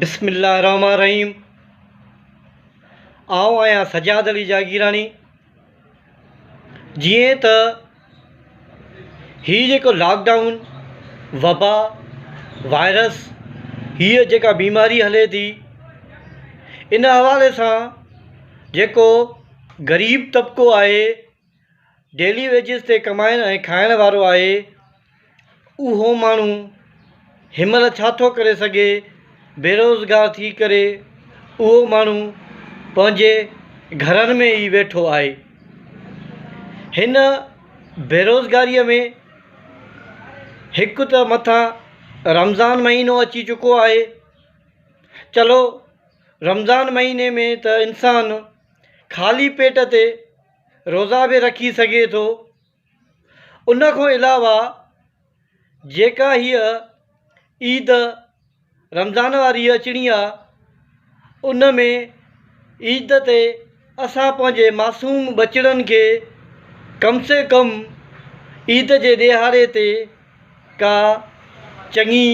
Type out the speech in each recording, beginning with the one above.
बिस्मिल्लाहिर्रहमानिर्रहीम। आऊं आहियां सजाद अली जागीरानी। जीअं त हीअ जेको लॉकडाउन वबा वायरस हीअ जेका बीमारी हले थी, इन हवाले सां जेको ग़रीब तबिको आहे, डेली वेजिस ते कमाइण ऐं खाइण वारो आहे, उहो माण्हू हिनमहिल छा थो करे सघे? बेरोज़गार थी करे उहो माण्हू पंहिंजे घरनि में ई वेठो आहे। हिन बेरोज़गारीअ में हिकु त मथां रमज़ान महीनो अची चुको आहे। चलो, रमज़ान महीने में त इंसान ख़ाली पेट ते रोज़ा बि रखी सघे थो। उन खां अलावा जेका हीअ ईद रमज़ान वारी अचणी आहे, उन में ईद ते असां पंहिंजे मासूम बचड़नि खे कम से कम ईद जे ॾिहाड़े ते का चङी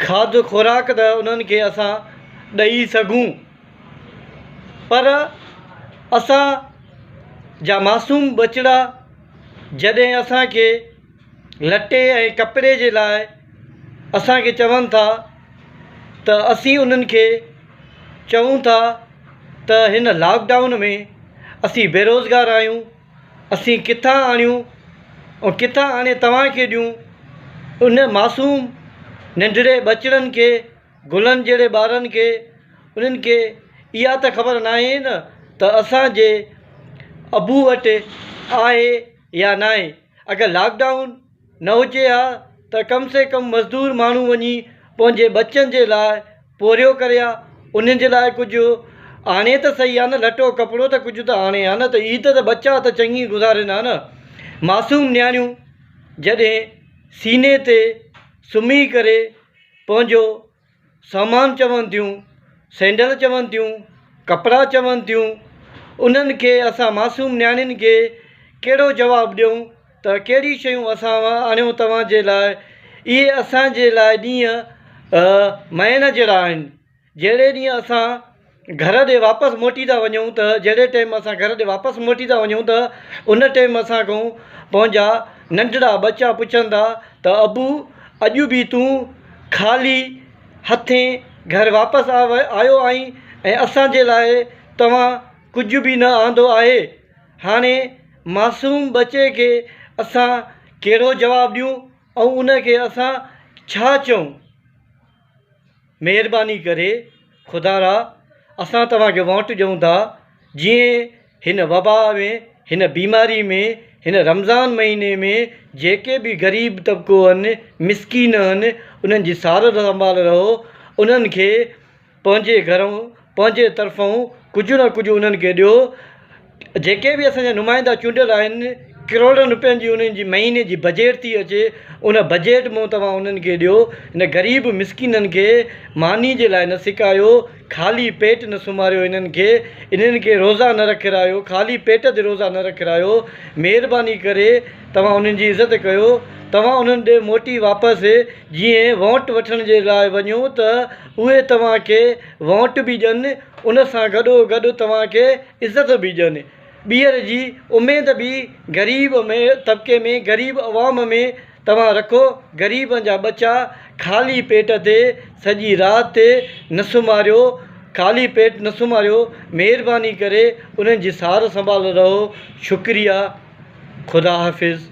खाध खुराक त उन्हनि खे असां ॾेई सघूं। पर असां जा मासूम बचड़ा जॾहिं असांखे लटे ऐं कपिड़े जे लाइ असांखे चवनि था, त असीं उन्हनि खे चऊं था त हिन लॉकडाउन में असीं बेरोज़गार आहियूं, असीं किथां आणियूं ऐं किथां आणे तव्हांखे ॾियूं। उन मासूम नंढड़े बचड़नि खे, गुलनि जहिड़े ॿारनि खे, उन्हनि खे इहा त ख़बर नाहे न त असांजे अबू वटि आहे या न आहे। अगरि लॉकडाउन न हुजे हा त कम से कम मज़दूर माण्हू वञी पंहिंजे बच्चनि जे लाइ पोरियो करे हा, उन्हनि जे लाइ कुझु आणे त सही आहे न, लटो कपिड़ो त कुझु त आणे हा न। त ईद त बच्चा त चङी गुज़ारींदा न। मासूम नियाणियूं जॾहिं सीने ते सुम्ही करे पंहिंजो सामान चवनि थियूं, सैंडल चवनि थियूं, कपिड़ा चवनि थियूं, उन्हनि खे असां मासूम नियाणियुनि खे कहिड़ो जवाबु ॾियूं त कहिड़ी शयूं असां आणियूं तव्हांजे लाइ? इहे असांजे लाइ ॾींहं महीना जहिड़ा आहिनि। जहिड़े ॾींहुं असां घर ॾे वापसि मोटी था वञूं, त जहिड़े टाइम असां घर ॾे वापसि मोटी था वञूं त उन टाइम असां खां पंहिंजा नंढड़ा बच्चा पुछंदा त अबू, अॼु बि तूं ख़ाली हथे घर वापसि आयो आहीं ऐं असांजे लाइ तव्हां कुझु बि न आंदो आहे। हाणे मासूम बचे खे असां कहिड़ो जवाबु ॾियूं ऐं उनखे असां छा चऊं? महिरबानी करे ख़ुदा असां तव्हांखे वोट ॾियूं था। जीअं हिन वबा में, हिन बीमारी में, हिन रमज़ान महीने में जेके बि ग़रीब तबिको आहिनि, मिसकीन आहिनि, उन्हनि जी सार संभाल रहो। उन्हनि खे पंहिंजे घरों, पंहिंजे तरफ़ों कुझु न कुझु उन्हनि खे ॾियो। जेके बि असांजा नुमाइंदा चूंडियल आहिनि, करोड़नि रुपयनि जी उन्हनि जी महीने जी बजट थी अचे, उन बजट मां तव्हां उन्हनि खे ॾियो। हिन ग़रीब मिसकीननि खे मानी जे लाइ न सिकायो, ख़ाली पेट न सुम्हारियो। इन्हनि खे रोज़ा न रखायो, ख़ाली पेट ते रोज़ा न रखायो। महिरबानी करे तव्हां उन्हनि जी इज़त कयो। तव्हां उन्हनि ॾे मोटी वापसि जीअं वोट वठण जे लाइ वञो त उहे तव्हांखे वोट बि ॾियनि, उन सां गॾोगॾु तव्हांखे इज़त बि ॾियनि। ॿीहर जी उमेद बि ग़रीब में तबिके में, ग़रीब अवाम में तव्हां रखो। ग़रीबनि जा बच्चा ख़ाली पेट ते सॼी राति न सुम्हारियो, ख़ाली पेट न सुम्हारियो। महिरबानी करे उन्हनि जी सार संभाल रहो। शुक्रिया। ख़ुदा हाफ़िज़।